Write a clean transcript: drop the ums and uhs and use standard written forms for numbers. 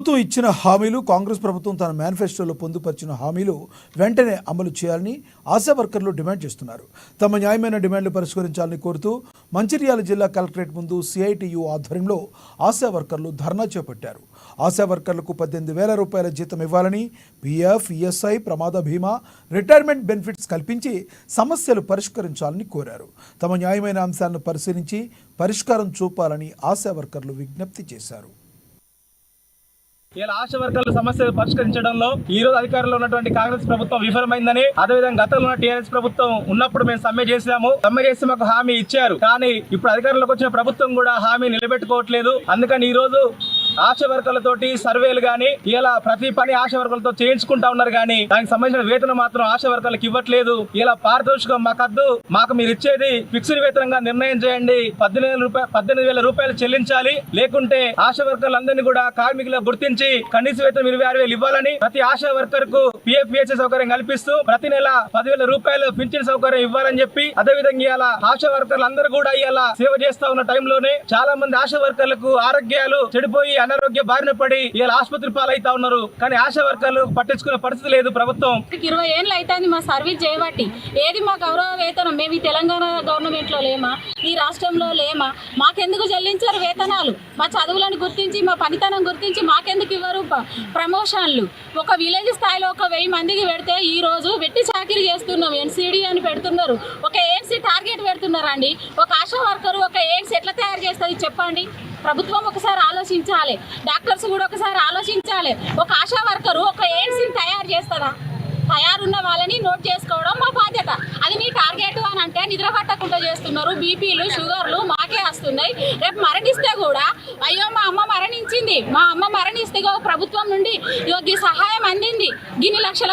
ప్రభుత్వం ఇచ్చిన హామీలు కాంగ్రెస్ ప్రభుత్వం తన మేనిఫెస్టోలో పొందుపరిచిన హామీలు వెంటనే అమలు చేయాలని ఆశా వర్కర్లు డిమాండ్ చేస్తున్నారు. తమ న్యాయమైన డిమాండ్లు పరిష్కరించాలని కోరుతూ మంచిర్యాల జిల్లా కలెక్టరేట్ ముందు సిఐటియు ఆధ్వర్యంలో ఆశా వర్కర్లు ధర్నా చేపట్టారు. ఆశా వర్కర్లకు 18,000 రూపాయల జీతం ఇవ్వాలని, పిఎఫ్, ఈఎస్ఐ, ప్రమాద బీమా, రిటైర్మెంట్ బెనిఫిట్స్ కల్పించి సమస్యలు పరిష్కరించాలని కోరారు. తమ న్యాయమైన అంశాలను పరిశీలించి పరిష్కారం చూపాలని ఆశా వర్కర్లు విజ్ఞప్తి చేశారు. ఇలా ఆశా వర్కర్ల సమస్యలు పరిష్కరించడంలో ఈ రోజు అధికారంలో ఉన్నటువంటి కాంగ్రెస్ ప్రభుత్వం విఫలమైందని, అదేవిధంగా గతంలో ఉన్న టీఆర్ఎస్ ప్రభుత్వం ఉన్నప్పుడు మేము సమ్మె చేసి మాకు హామీ ఇచ్చారు. కానీ ఇప్పుడు అధికారంలోకి వచ్చిన ప్రభుత్వం కూడా హామీ నిలబెట్టుకోవట్లేదు. అందుకని ఈ రోజు ఆశా వర్కర్లతోటి సర్వేలు గానీ ఇలా ప్రతి పని ఆశా వర్కర్లతో చేయించుకుంటా ఉన్నారు. కానీ దానికి సంబంధించిన వేతనం మాత్రం ఆశా వర్కర్లకు ఇవ్వట్లేదు. ఇలా పారితోషికం మాకద్దు, మాకు మీరు ఇచ్చేది ఫిక్స్డ్ వేతనంగా నిర్ణయం చేయండి, 18,000 రూపాయలు చెల్లించాలి, లేకుంటే ఆశా వర్కర్లందరినీ కూడా కార్మికులుగా గుర్తించి కనీస వేతనం 26,000 ఇవ్వాలని, ప్రతి ఆశా వర్కర్ కు పిఎఫ్, ఈఎస్ఐ సౌకర్యం కల్పిస్తూ ప్రతి నెల 10,000 రూపాయలు పింఛన్ సౌకర్యం ఇవ్వాలని చెప్పి, అదేవిధంగా ఇలా ఆశా వర్కర్లు అందరూ కూడా ఇలా సేవ చేస్తా ఉన్న టైంలోనే చాలా మంది ఆశా వర్కర్లకు ఆరోగ్యాలు చెడిపోయి అనారోగ్య బారిన పడి ఇలా ఆసుపత్రి పాలైతా ఉన్నారు. కానీ ఆశా వర్కర్లు పట్టించుకునే పరిస్థితి లేదు ప్రభుత్వం. 20 ఏళ్ళు అవుతుంది మా సర్వీస్ చేయబట్టి. ఏది మా గౌరవ వేతనం? మేము ఈ తెలంగాణ గవర్నమెంట్ లో లేమా, ఈ రాష్ట్రంలో లేమా? మాకెందుకు చెల్లించారు వేతనాలు? మా చదువులను గుర్తించి, మా పనితనం గుర్తించి మాకెందుకు ఇవ్వరు ప్రమోషన్లు? ఒక విలేజ్ స్థాయిలో ఒక 1000 మందికి పెడితే ఈ రోజు వెట్టి చాకిరీ చేస్తున్నాం, ఎన్సిడి అని పెడుతున్నారు, ఒక ఏఎన్సీ టార్గెట్ పెడుతున్నారండి. ఒక ఆశా వర్కర్ ఒక ఏఎన్సీ ఎట్లా తయారు చేస్తుంది చెప్పండి? ప్రభుత్వం ఒకసారి ఆలోచించాలి, డాక్టర్స్ కూడా ఒకసారి ఆలోచించాలి. ఒక ఆశా వర్కరు ఒక ఎయిడ్స్ని తయారు చేస్తుందా? తయారున్న వాళ్ళని నోట్ చేసుకోవడం మా బాధ్యత. అది మీ టార్గెట్ అని అంటే నిద్ర పట్టకుండా చేస్తున్నారు. బీపీలు, షుగర్లు మాకే వస్తున్నాయి. రేపు మరణిస్తే కూడా అయ్యో మా అమ్మ మరణించింది, మా అమ్మ మరణిస్తే ప్రభుత్వం నుండి ఈ సహాయం అందింది, గిన్ని లక్షల